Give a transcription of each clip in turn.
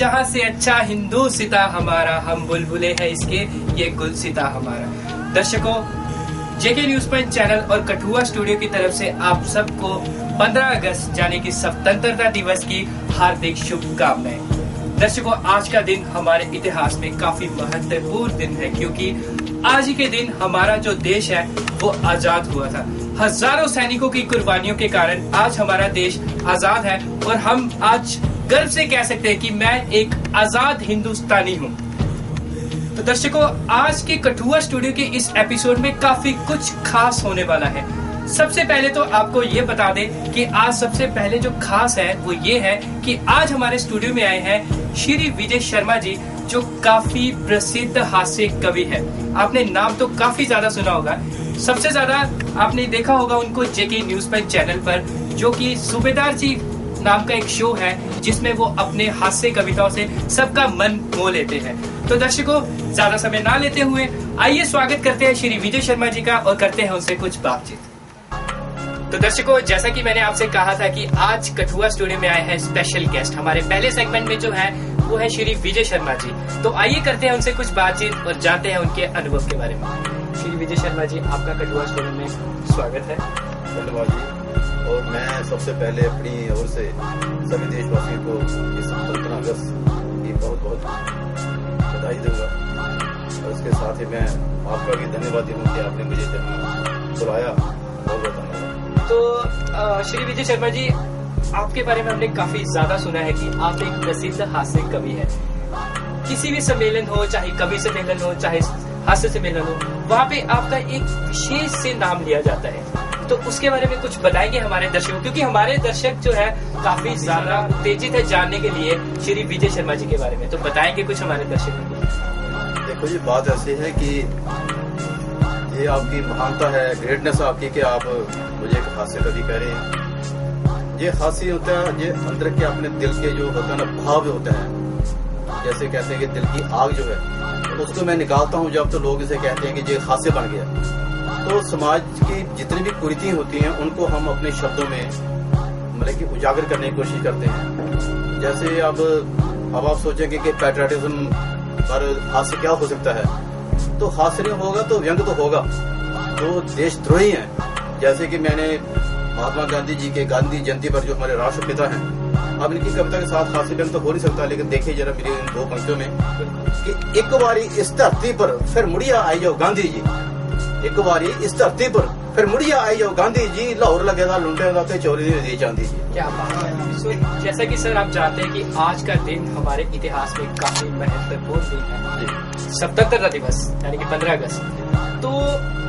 जहाँ से अच्छा हिंदू सिता हमारा, हम बुलबुले हैं इसके ये गुल सिता हमारा। दर्शकों, जेके न्यूज पॉइंट चैनल और कठुआ स्टूडियो की तरफ से आप सबको 15 अगस्त यानी कि स्वतंत्रता दिवस की हार्दिक शुभकामनाएं। दर्शकों, आज का दिन हमारे इतिहास में काफी महत्वपूर्ण दिन है, क्योंकि आज ही के दिन हमारा जो देश है वो आजाद हुआ था। हजारों सैनिकों की कुर्बानियों के कारण आज हमारा देश आजाद है और हम आज गर्व से कह सकते हैं कि मैं एक आजाद हिंदुस्तानी हूँ। तो दर्शकों, आज के कठुआ स्टूडियो के इस एपिसोड में काफी कुछ खास होने वाला है। सबसे पहले तो आपको ये बता दें कि आज सबसे पहले जो खास है वो ये है कि आज हमारे स्टूडियो में आए हैं श्री विजय शर्मा जी, जो काफी प्रसिद्ध हास्य कवि है। आपने नाम तो काफी ज्यादा सुना होगा, सबसे ज्यादा आपने देखा होगा उनको जेके न्यूज पॉइंट चैनल पर, जो कि सूबेदार जी नाम का एक शो है जिसमें वो अपने हास्य कविताओं से सबका मन मोह लेते हैं। तो दर्शकों, ज्यादा समय ना लेते हुए आइए स्वागत करते हैं श्री विजय शर्मा जी का और करते हैं उनसे कुछ बातचीत। तो दर्शकों, जैसा कि मैंने आपसे कहा था कि आज कठुआ स्टूडियो में आए हैं स्पेशल गेस्ट। हमारे पहले सेगमेंट में जो है वो है श्री विजय शर्मा जी। तो आइए करते हैं उनसे कुछ बातचीत और जानते हैं उनके अनुभव के बारे में। श्री विजय शर्मा जी, आपका कठुआ स्टूडियो में स्वागत है। धन्यवाद जी। और मैं सबसे पहले अपनी ओर से सभी देशवासियों को इस 15 अगस्त की बहुत बहुत बधाई दूंगा, और उसके साथ ही मैं आपका भी धन्यवाद दूँ कि आपने मुझे जब बुलाया। बहुत बहुत धन्यवाद। तो श्री विजय शर्मा जी, आपके बारे में हमने काफी ज्यादा सुना है कि आप एक प्रसिद्ध हास्य कवि है। किसी भी सम्मेलन हो, चाहे कवि सम्मेलन हो, चाहे हास्य सम्मेलन हो, वहाँ पे आपका एक विशेष से नाम लिया जाता है। तो उसके बारे में कुछ बताएंगे हमारे दर्शकों, क्योंकि हमारे दर्शक जो है काफी ज्यादा उत्तेजित है जानने के लिए श्री विजय शर्मा जी के बारे में। तो बताएंगे कुछ हमारे दर्शकों को। देखो जी, बात ऐसी है कि ये आपकी महानता है, ग्रेटनेस आपकी, कि आप मुझे एक हास्य कवि कह रहे हैं। ये हास्य होता है, ये अंदर के अपने दिल के जो होता है ना, भाव होता है। जैसे कहते हैं कि दिल की आग जो है, तो उसको मैं निकालता हूँ जब, तो लोग इसे कहते हैं कि ये हास्य बन गया। तो समाज की जितनी भी कुरीतियां होती हैं उनको हम अपने शब्दों में मतलब कि उजागर करने की कोशिश करते हैं। जैसे अब आप सोचेंगे कि पैट्रियटिज्म पर हास्य क्या हो सकता है, तो हास्य नहीं होगा तो व्यंग तो होगा। तो देशद्रोही हैं, जैसे कि मैंने महात्मा गांधी जी के गांधी जयंती पर, जो हमारे राष्ट्रपिता हैं, अब इनकी कविता के साथ हास्य व्यंग तो हो नहीं सकता, लेकिन देखिए जरा मेरी इन 2 पंक्तियों में कि एक बारी इस धरती पर फिर मुड़िया आई जाओ गांधी जी, एक बारी इस धरती पर फिर मुड़िया आई जाओ गांधी जी, लाहौर लगेगा लुंटेगा तो चोरी दी चांदी जी। क्या बात है। जैसा कि सर आप जानते हैं कि आज का दिन हमारे इतिहास में काफी महत्वपूर्ण दिन है, स्वतंत्रता दिवस यानी कि 15 अगस्त। तो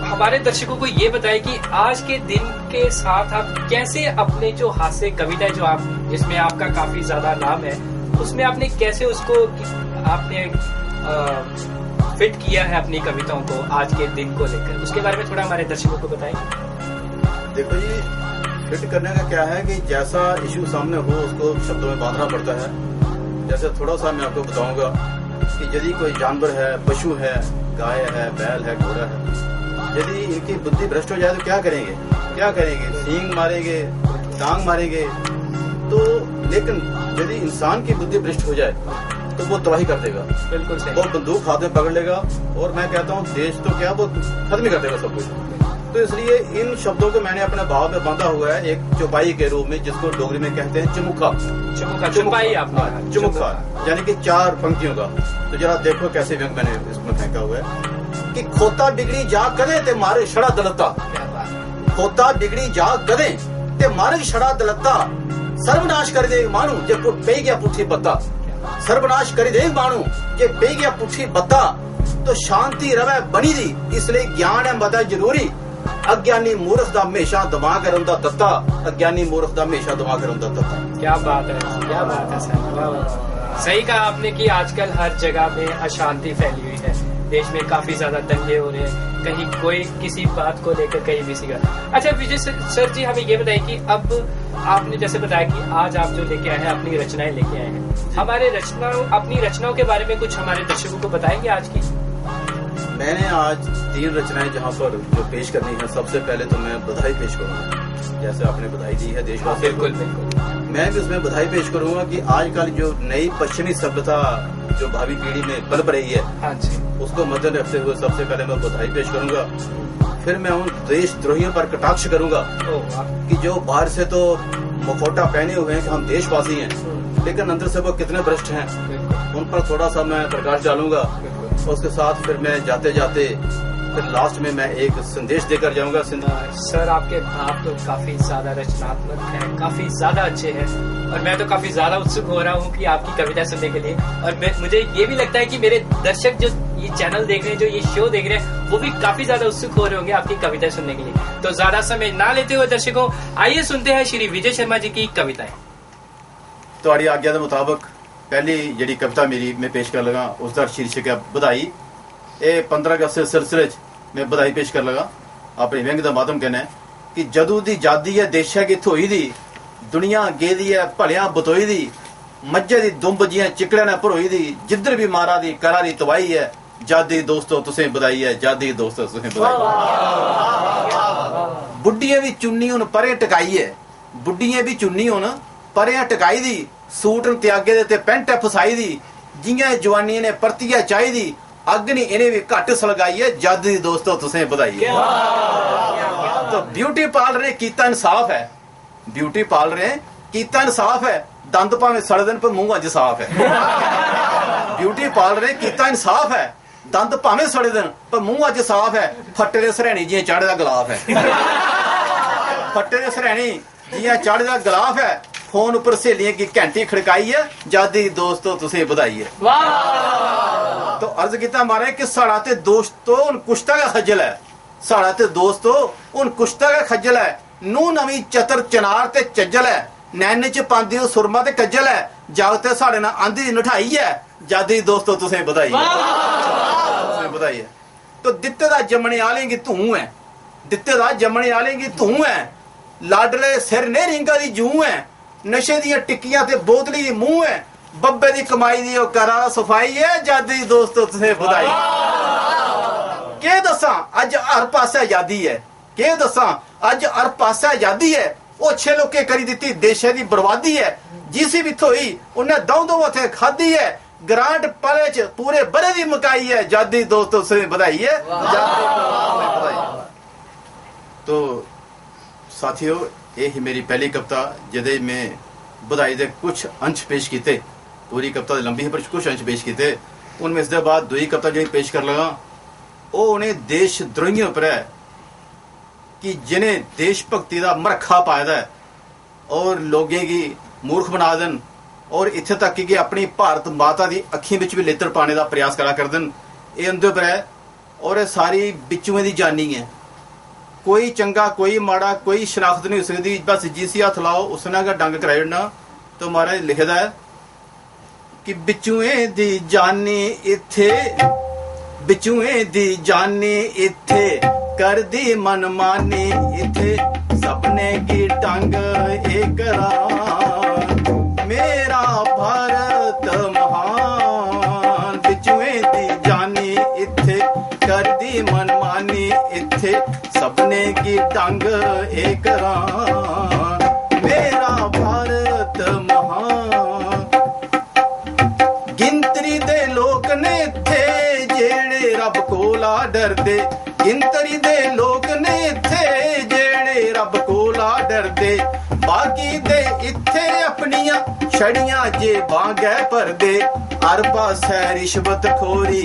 हमारे दर्शकों को ये बताएं कि आज के दिन के साथ आप कैसे अपने जो हास्य कविता जो आप, जिसमें आपका काफी ज्यादा नाम है, उसमें आपने कैसे उसको आपने फिट किया है अपनी कविताओं को आज के दिन को लेकर, उसके बारे में थोड़ा हमारे दर्शकों को बताएं। देखो जी, फिट करने का क्या है कि जैसा इश्यू सामने हो उसको शब्दों में बांधना पड़ता है। जैसे थोड़ा सा मैं आपको बताऊंगा कि यदि कोई जानवर है, पशु है, गाय है, बैल है, घोड़ा है, यदि इनकी बुद्धि भ्रष्ट हो जाए तो क्या करेंगे? सींग मारेंगे, टांग मारेंगे। तो लेकिन यदि इंसान की बुद्धि भ्रष्ट हो जाए तो वो तबाही कर देगा। बिल्कुल सही। वो बंदूक हाथ में पकड़ लेगा, और मैं कहता हूँ देश तो क्या, वो खत्म ही कर देगा सब कुछ। तो इसलिए इन शब्दों को मैंने अपने भाव में बांधा हुआ है एक चौपाई के रूप में, जिसको डोगरी में कहते हैं चमुखा। चौपाई आपने, चमुखा यानी कि 4 पंक्तियों का। तो जरा देखो कैसे व्यंग मैंने इसमें फेंका हुआ है कि खोता बिगड़ी जा कदे ते मारे छड़ा दलता, खोता बिगड़ी जा कदे ते मारे छड़ा दलता, सर्वनाश कर दे मानू जे पे गया पुठी पत्ता, सर्वनाश कर दे मानू जे पे गया पुठी पत्ता, तो शांति रवे बनी दी, इसलिए ज्ञान है मता जरूरी, अज्ञानी मूर्ख दा हमेशा दिमाग रंदा दत्ता, अज्ञानी मूर्ख दा हमेशा दिमाग रंदा दत्ता। क्या बात है, क्या बात है सर। सही कहा आपने कि आजकल हर जगह में अशांति फैली हुई है, देश में काफी ज्यादा दंगे हो रहे हैं, कहीं कोई किसी बात को लेकर कहीं भी सीखा। अच्छा विजय सर जी, हमें ये बताइए कि अब आपने जैसे बताया कि आज आप जो लेके आए हैं अपनी रचनाएं लेके आए हैं, हमारे अपनी रचनाओं के बारे में कुछ हमारे दर्शकों को बताएंगे आज की। मैंने आज 3 रचनाएं जहाँ पर जो पेश करनी है, सबसे पहले तो मैं बधाई पेश करूंगा, जैसे आपने बधाई दी है देशवासियों को। बिल्कुल। मैं भी उसमें बधाई पेश करूंगा कि आजकल जो नई पश्चिमी सभ्यता जो भावी पीढ़ी में पनप रही है, हाँ जी, उसको मद्देनजर रखते हुए सबसे पहले मैं बधाई पेश करूंगा। फिर मैं उन देशद्रोहियों पर कटाक्ष करूंगा कि जो बाहर से तो मुखौटा पहने हुए हैं कि हम देशवासी हैं, लेकिन अंदर से वो कितने भ्रष्ट हैं, उन पर थोड़ा सा मैं प्रकाश डालूंगा। उसके साथ फिर मैं जाते जाते फिर लास्ट में मैं एक संदेश देकर जाऊंगा। सर आपके भाव तो काफी ज्यादा रचनात्मक हैं, काफी ज्यादा अच्छे हैं, और मैं तो काफी ज्यादा उत्सुक हो रहा हूँ कि आपकी कविता सुनने के लिए। और मुझे ये भी लगता है कि मेरे दर्शक जो ये चैनल देख रहे हैं, जो ये शो देख रहे हैं, वो भी काफी ज्यादा उत्सुक हो रहे होंगे आपकी कविता सुनने के लिए। तो ज्यादा समय ना लेते हुए दर्शकों, आइए सुनते हैं श्री विजय शर्मा जी की कविताएं। ਤੁਹਾਡੀ आज्ञा के मुताबिक पहली जी कविता मेरी मैं पेश कर लगा, उसका शीर्षक है बधाई। ये 15 अगस्त के सिलसिले मैं बधाई पेश कर लगा। अपने व्यंग का माध्यम कहना है कि जदू दी जादी है देशा की थोई दी, दुनिया गेदी है भलिया बतोई दी, मज्जे दी दुंब जियां चिकड़े ने भरोई दी, जिधर भी मारा दी करारी तबाही है, जादी दोस्तों तुसें बधाई है, जादी दोस्तों तुसें बधाई। बुढ़िया भी चुन्नी हुन परे टकाई है, बुढ़िया भी चुन्नी हुन परे टकाई दी, सूट त्यागे दे ते पैंट फसाई दी, जियां जवानी ने परतिया चाही दी, अग्नि इन्हें भी घट सलगाई है, जादी दोस्तों तुसें बधाई है। तो ब्यूटी पार्लर ने कीता इंसाफ है, ब्यूटी पार्लर ने कीता इंसाफ है, दंद भावें सड़े दिन पर मुंह अज साफ है। ब्यूटी पार्लर ने कीता इंसाफ है, दंद भावें सड़े दिन पर मुंह अज साफ है, फट्टे दे सरैणी जियां चढ़े दा गलाफ है। फट्टे दे सरैणी जियां चढ़े दा गलाफ है, फोन उपर सहेलियां की घंटी खड़काई है, जादी दोस्तों तुसें बधाई है। तो अर्ज किया मारे कि साड़ा ते दोस्तों उन कुश्ता का खज्जल है, साड़ा ते दोस्तों उन कुश्ता का खज्जल है, नू नवी चतर चनार ते चज्जल है, नैन च पांदी ओ सुरमा ते कज्जल है, जागते साढ़े ना आंधी नठाई है, जादी दोस्तों तुसें बधाई है, तुसें बधाई है। तो दित्ते दा जमने आलेंगी तू है, दित्ते दा जमने आलेंगी तू है, लाडले सिर ने रिंगा दी जू है, नशे दियां टिक्कियां ते बोतली दी मुंह है, बब्बे दी कमाई दी करा सफाई है, जादी दोस्तों तुसें बधाई। के दसा अज हर पासे आजादी है, के दसा अज हर पासे आजादी है, ओ छे लोके करी दित्ती देशे दी बर्बादी है, जिसी भी थोई उन्हें दौ दौ हथे खादी है, ग्रांट पले च पूरे बरे दी मकाई है, जादी दोस्तों तुसें बधाई है, जादी दोस्तों बधाई। तो साथियों ये ही मेरी पहली कविता जिदे में बधाई दे कुछ अंश पेश किए, पूरी कविता लंबी है पर कुछ अंश पेश किए। उनमें इसके बाद दूसरी कविता जो पेश कर लगा वो उन्हें देशद्रोहियों पर है कि जिन्हें देश भक्ति का मरखा पाया है और लोगों की मूर्ख बना देन, और इत्थे तक कि अपनी भारत माता की अखियों में भी लेतर पाने का प्रयास करा कर देन, ये उनके पर है। और ये सारी बिचुएं की जानी है, कोई चंगा कोई माड़ा कोई शनाख्त नहीं हो सकती, बस जिस हथ लाओ उसने अगर डंग कराई ओड़ना। तो महाराज लिखदा है कि बिचुएं दी जानी इत्थे, बिचुएं दी जानी इत्थे कर दी मनमानी, इत्थे सपने की डंग एक मेरा भारत महान, बिचुएं दी जानी इत्थे कर दी मनमानी, इत्थे सपने की डंग एक मेरा भारत महान। गिनतरी दे लोक ने थे जेड़े रब कोला डरदे, गिनतरी दे लोक ने थे जेड़े रब कोला डरदे, बाकी दे इत्थे अपनियां छड़ियां जे बांगै परदे, हर पासै रिश्वत खोरी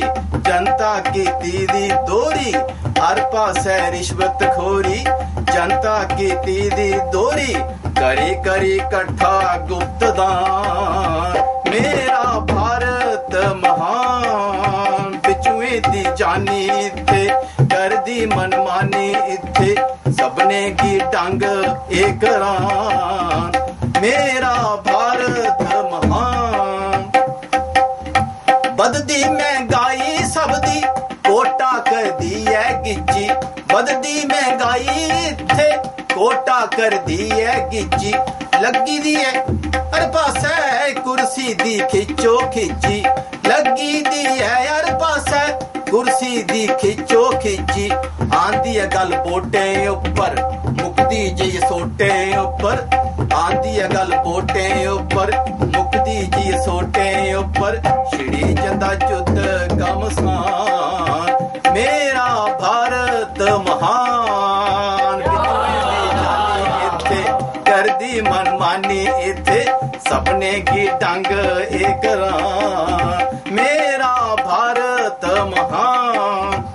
जनता कीती दी दोरी, हर पासै रिश्वत खोरी जनता कीती दी दोरी, करी करी कट्ठा गुप्त दान, मेरा भारत महान, बिचुएं दी जानी इत्थे कर दी मनमानी, इत्थे सबने की डंग एक मेरा भारत महान। बददी महंगाई सबदी कोटा कर दी है गिज्जी, बददी महंगाई इत्थे कोटा कर दी है गिची लगी दी है हर पासे कुर्सी दी खिचो खिची लगी दी है हर पासे कुर्सी दी खिचो खिची आंदी है गल बोटे उपर मुकदी जी सोटे उपर आंदी है गल बोटे उपर मुकदी जी सोटे उपर छिड़ी जंदा जुद्ध घमसान मेरा भारत महान इत्थे करदी मनमानी इत्थे सपने की डंग एक मेरा भारत महान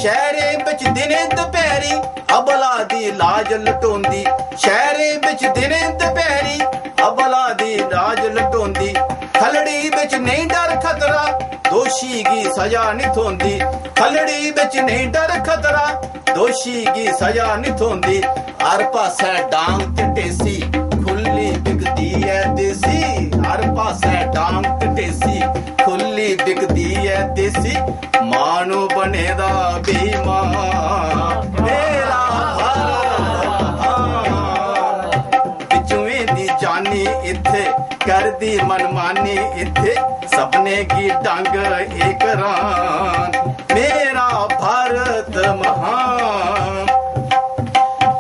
शहरे बिच दिने दुपहरी अबला दी लाज लटोंदी शहरे बिच दिने दुपहरी अबला दी लाज लटोंदी खलड़ी बिच नहीं डर खतरा दोषी की सजा नहीं थोंदी खलड़ी बिच नहीं डर खतरा दोषी की सजा नहीं थोंदी हर पासे डांग टेसी खुली बिकदी है देसी हर पासे डांग टेसी खुली बिकदी है देसी मानो बनेदा बेईमान मेरा बिचुए दी जानी इत्थे करदी मनमानी इत्थे सपने की डंग एक रान मेरा भारत महान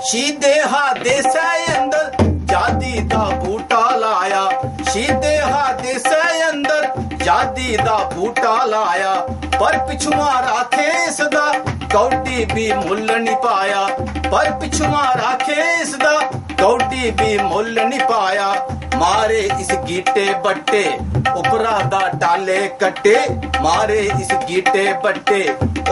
शीदे हादे से अंदर जादी दा बूटा लाया शीदे हादे से अंदर जादी दा बूटा लाया पर पिछुआ राखे इसदा कौडी भी मुल नहीं पाया पर पिछुआ राखे इसदा कौडी भी मुल नहीं पाया मारे इस गीटे बट्टे उपरा दा टाले कट्टे मारे इस गीटे बट्टे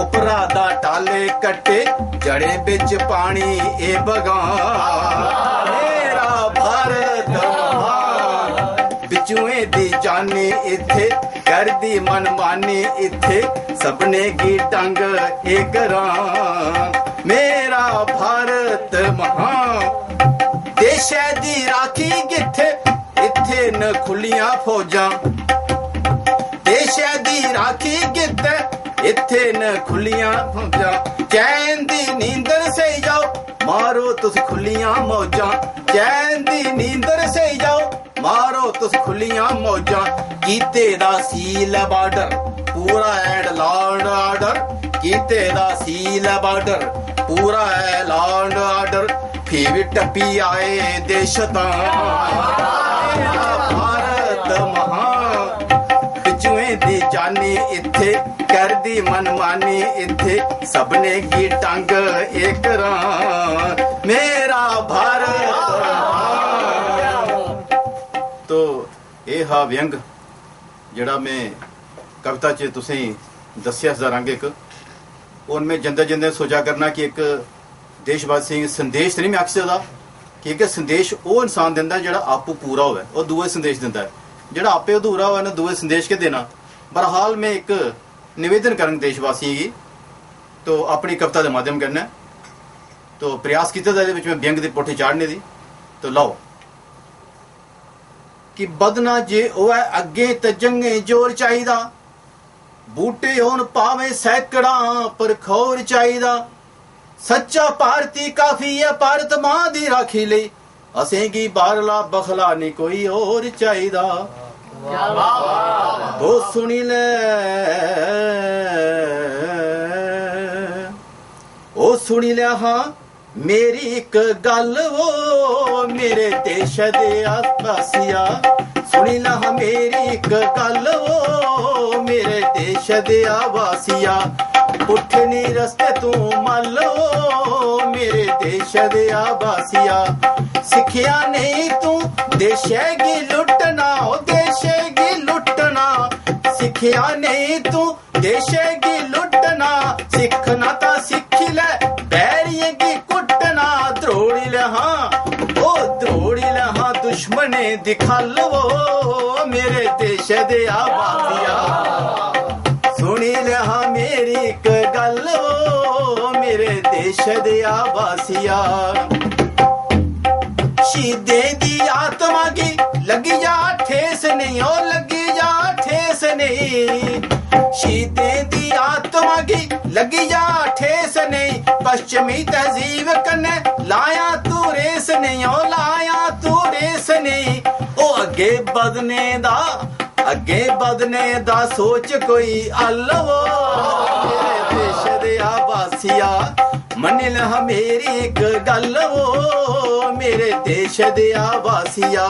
उपरा दा टाले कट्टे जड़े बिच पानी ए बगान मेरा भारत महान बिचुए दी जानी इत्थे करदी मनमानी इत्थे सपने की टंग एक रान मेरा भारत महान देशे दी राखी किथे इत्थे न खुलियां फौजां देशे दी राखी किथे इत्थे न खुलियां फौजां चैन दी नींदर से जाओ मारो तुस खुलियां मौजां चैन दी नींदर से जाओ मारो तुस खुलियां मौजां कीते दा सील बार्डर पूरा एंड लॉर्ड ऑर्डर कीते दा सील बार्डर पूरा है लॉर्ड ऑर्डर फिर टपी आए देशता भारत महान बिचुए दी जानी इत्थे करदी मनमानी इत्थे सबने की टंग एक रान मेरा भारत महान। तो ये हा व्यंग जड़ा मैं कविता च तुसें दस्या रंग एक उनमें जंदे जंदे सोचा करना कि एक देशवासी संदेश नहीं मैं आखी सकदा कि एक संदेश वो इंसान दिंदा जेड़ा आपू पूरा होवे और दूए संदेश दिंदा है जेड़ा आपे अधूरा होवे ना दूए संदेश के देना। बहरहाल मैं एक निवेदन करन देशवासियों की तो अपनी कविता के माध्यम करना तो प्रयास किया मैं व्यंग की पोठी चाढ़ने की तो लाओ कि बदना जे होवे अगे ते जंगे जोर चाहिदा बूटे होन पावे सैकड़ा पर खोर चाहिदा सच्चा भारती काफी है भारत मां दी राखी लई असेंगी बारला बखला नहीं कोई और चाहिदा वो सुनी ले ओ सुनी ले हाँ मेरी एक गल वो मेरे देश दे आसपासिया सुनी ला हाँ मेरी एक गल वो मेरे देश दे आवासिया पुठनी रस्ते तू मल वो मेरे देश दे आवासिया सिखिया नहीं तू देशे गी लुटना ओ देशे गी लुटना सिखिया नहीं तू देशे गी लुटना सिखना ता सिखी ले बैरिये गी कुटना द्रोड़ी ले हाँ ओ द्रोड़ी ले हाँ दुश्मने दिखा लो मेरे देश दे आवासिया सुनी ले हाँ मेरी एक गल मेरे देश दे आवासिया शीदे दी आत्मा की लगी जा ठेस नहीं ओ लगी जा ठेस नहीं शीदे दी आत्मा की लगी जा ठेस नहीं पश्चिमी तहजीब कन्ने लाया तू रेस नहीं, ओ लाया तू रेस नहीं। ओ अगे बदने दा सोच कोई अल्लवो, मेरे देश दे आबासिया मन्नी लह मेरी एक गल वो, मेरे देश दे आबासिया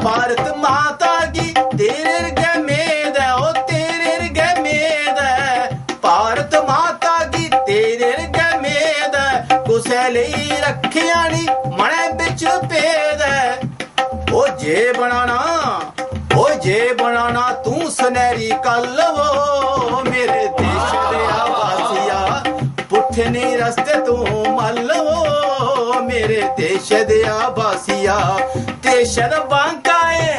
भारत माता की तेरे रगे मेद है, ओ तेरे रगे मेद है, भारत माता की तेरे रगे मेद है, कुसै लई रखिया नी मने बिच पेद है। ओ जे बनाना तू सुनहरी कल वो, मेरे देश दे आबासिया पुठे नहीं रस्ते तू मल वो, मेरे देश दे आबासिया देश दा बांका है,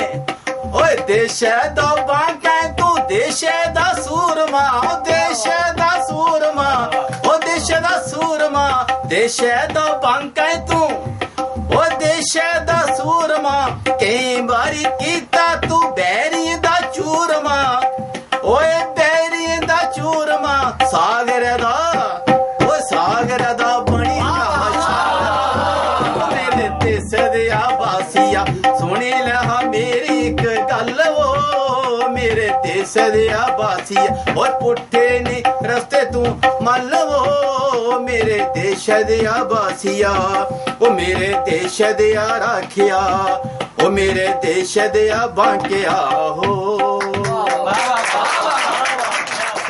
ओए देश दा बांका है तू, देश दा सूरमा, ओ देश दा सूरमा, ओ देश दा सूरमा, देश दा बांका है तू, ओ देश दा सूरमा। कई बारी कीता तू बैरी दा चूरमा, ओए बैरी दा चूरमा, सागर दा बनी मेरे देश दे आबासिया सुनी लहा मेरी एक गल वो, मेरे देश दे आबासिया और पुठे ने रस्ते तू मल वो, मेरे देश दे आबासिया ओ मेरे देश दे राखिया, ओ मेरे देश दे बांकिया हो।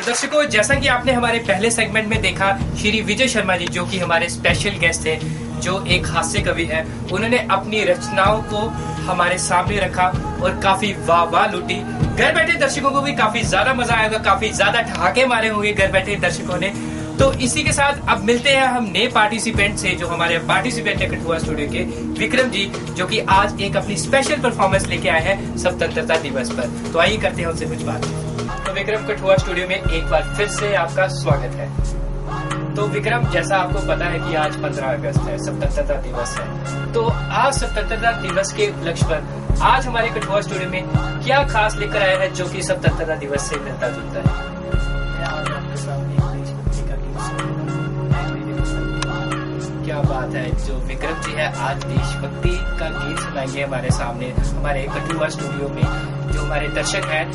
दर्शकों, जैसा कि आपने हमारे पहले सेगमेंट में देखा, श्री विजय शर्मा जी जो कि हमारे स्पेशल गेस्ट थे, जो एक हास्य कवि है, उन्होंने अपनी रचनाओं को हमारे सामने रखा और काफी वाह लूटी। घर बैठे दर्शकों को भी काफी ज्यादा मजा आएगा, काफी ज्यादा ठहाके मारे होंगे घर बैठे दर्शकों ने। तो इसी के साथ अब मिलते हैं हम नए पार्टिसिपेंट से, जो हमारे पार्टिसिपेंट है कठुआ स्टूडियो के विक्रम जी, जो कि आज एक अपनी स्पेशल परफॉर्मेंस लेके आए हैं स्वतंत्रता दिवस पर। तो आइए करते हैं उनसे कुछ बात। तो विक्रम, कठुआ स्टूडियो में एक बार फिर से आपका स्वागत है। तो विक्रम, जैसा आपको पता है कि आज 15 अगस्त है, स्वतंत्रता दिवस है, तो आज स्वतंत्रता दिवस के उपलक्ष्य पर आज हमारे कठुआ स्टूडियो में क्या खास लेकर आया है जो कि स्वतंत्रता दिवस से मिलता जुलता है? क्या बात है, जो विक्रम जी है आज देशभक्ति का गीत सुनाएंगे हमारे सामने, हमारे कठुआ स्टूडियो में। जो हमारे दर्शक हैं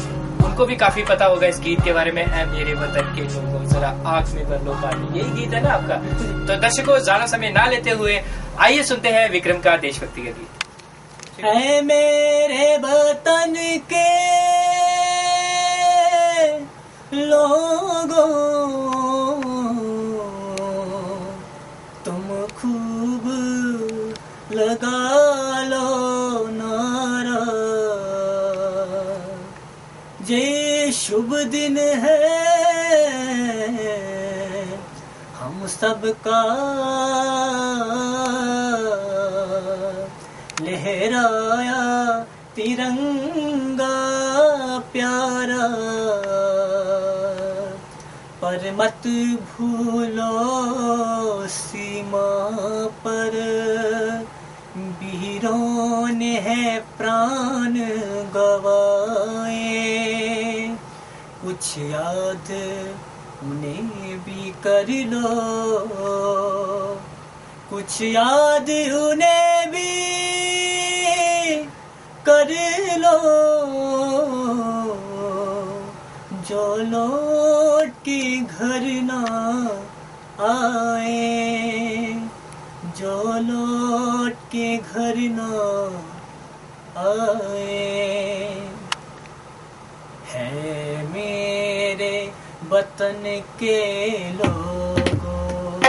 उनको भी काफी पता होगा इस गीत के बारे में, ऐ मेरे वतन के लोगों जरा आंख में भर लो पानी, यही गीत है ना आपका। तो दर्शकों, ज्यादा समय ना लेते हुए आइए सुनते हैं विक्रम का देशभक्ति का गीत। ऐ मेरे वतन के लोगों, तुम खूब लगा लो नारा, ये शुभ दिन है हम सबका, लहराया तिरंगा प्यारा, पर मत भूलो सीमा पर वीरों ने है प्राण गवाए, कुछ याद उन्हें भी कर लो, कुछ याद उन्हें भी कर लो, जो लौट के घर ना आए, जो लौट के घर ना आए। है मेरे वतन के लोगों,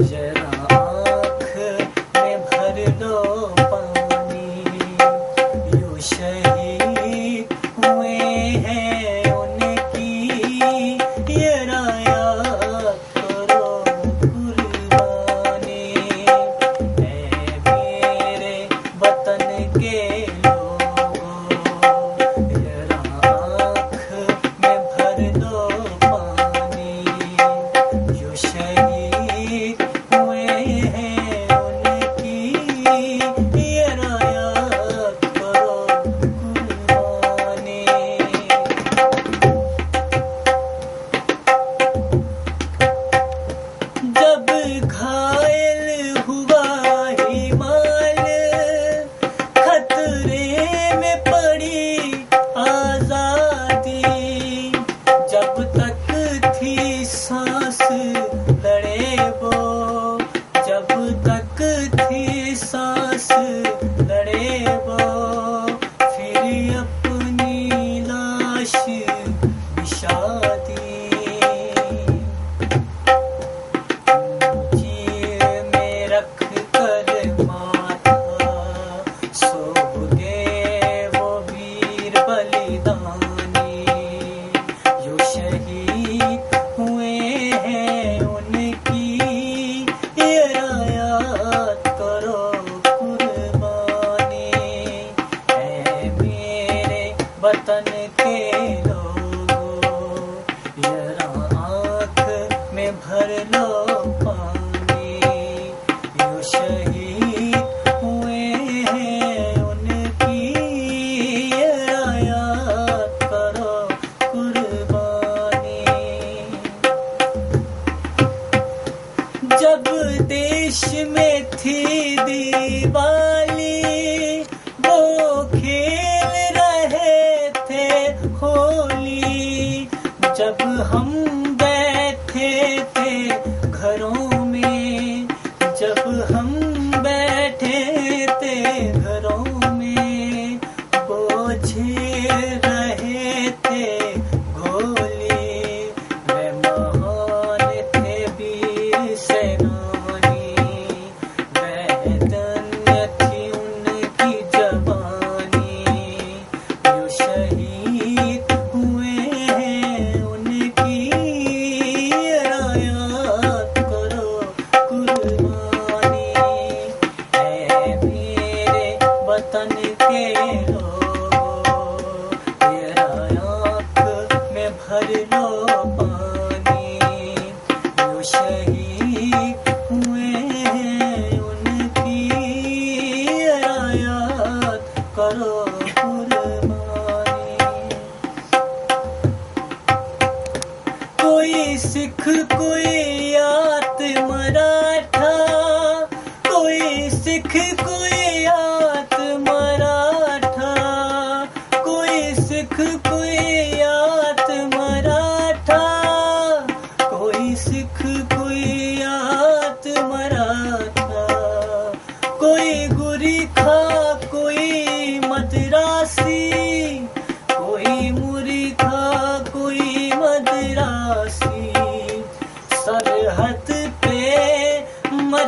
जरा आँख में भर लो पानी, यो शहीद हुए हैं उनकी, ये राया करो कुर्बानी। है मेरे वतन के लोगों, जरा आँख में भर लो पानी,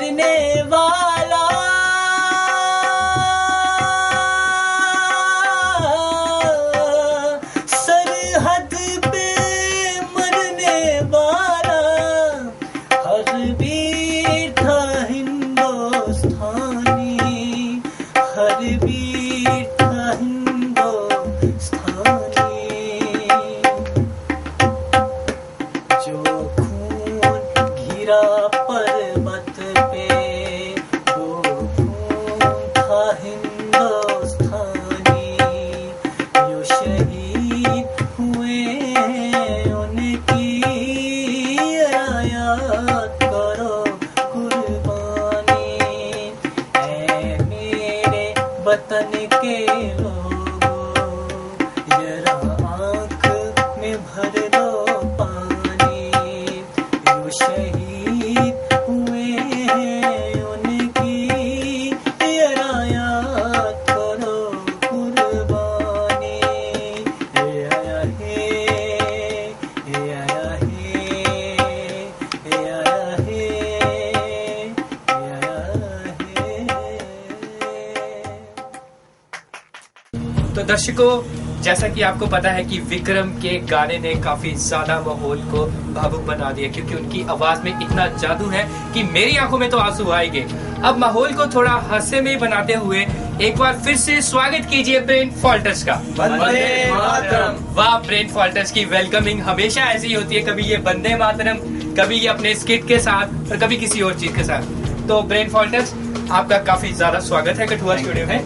मरने वाला सरहद पे मरने वाला हर वीर था हिंदुस्तानी, हर वीर था हिंदुस्तानी। जो खून गिरा पर्वत पे वो खून था हिंदुस्तानी। जो शहीद हुए उनकी याद करो कुर्बानी। ऐ मेरे वतन के लोगों जरा आँख में भर लो पानी। जो शहीद हुए उनकी जरा याद करो कुर्बानी। हे आया हे, हे आया हे, हे आया हे, हे आया हे। तो दर्शकों, जैसा कि आपको पता है कि विक्रम के गाने ने काफी ज्यादा माहौल को भावुक बना दिया, क्योंकि उनकी आवाज में इतना जादू है कि मेरी आंखों में तो आंसू आएंगे। अब माहौल को थोड़ा हास्यमय बनाते हुए एक बार फिर से स्वागत कीजिए ब्रेन फॉल्टर्स का। वंदे मातरम। वाह, ब्रेन फॉल्टर्स की वेलकमिंग हमेशा ऐसी ही होती है, कभी ये वंदे मातरम, कभी ये अपने स्किट के साथ और कभी किसी और चीज के साथ। तो ब्रेन फॉल्टर्स, आपका काफी ज्यादा स्वागत है कठुआ स्टूडियो में।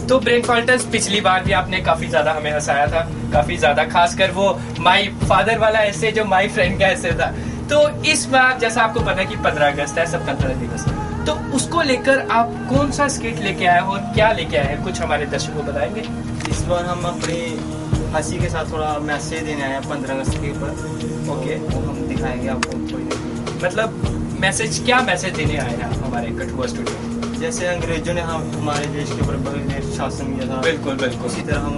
तो ब्रेन फॉल्टर्स, पिछली बार भी आपने काफी ज्यादा हमें हंसाया था, काफी ज्यादा, खासकर वो माई फादर वाला ऐसे जो माई फ्रेंड का ऐसे था। तो इस बार जैसा आपको पता है कि 15 अगस्त है, स्वतंत्रता दिवस, तो उसको लेकर आप कौन सा स्किट लेके आए हो और क्या लेके आए हैं, कुछ हमारे दर्शकों को बताएंगे? इस बार हम अपनी हंसी के साथ थोड़ा मैसेज देने आए हैं 15 अगस्त के ऊपर। ओके, वो हम दिखाएंगे आपको थोड़ी देर में। मतलब मैसेज, क्या मैसेज देने आए हैं आप हमारे कठुआ स्टूडियो में? जैसे अंग्रेजों ने हम हमारे देश के ऊपर शासन किया था, बिल्कुल बिल्कुल, उसी तरह हम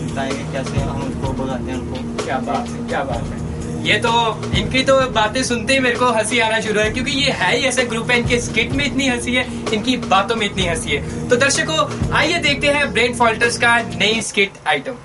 बताएंगे कैसे हम उनको भगाते हैं उनको। क्या बात है, क्या बात है। ये तो, इनकी तो बातें सुनते ही मेरे को हंसी आना शुरू है, क्योंकि ये है ही ऐसे ग्रुप है, इनके स्किट में इतनी हंसी है, इनकी बातों में इतनी हंसी है। तो दर्शकों, आइए देखते हैं ब्रेन फॉल्टर्स का नई स्किट आइटम।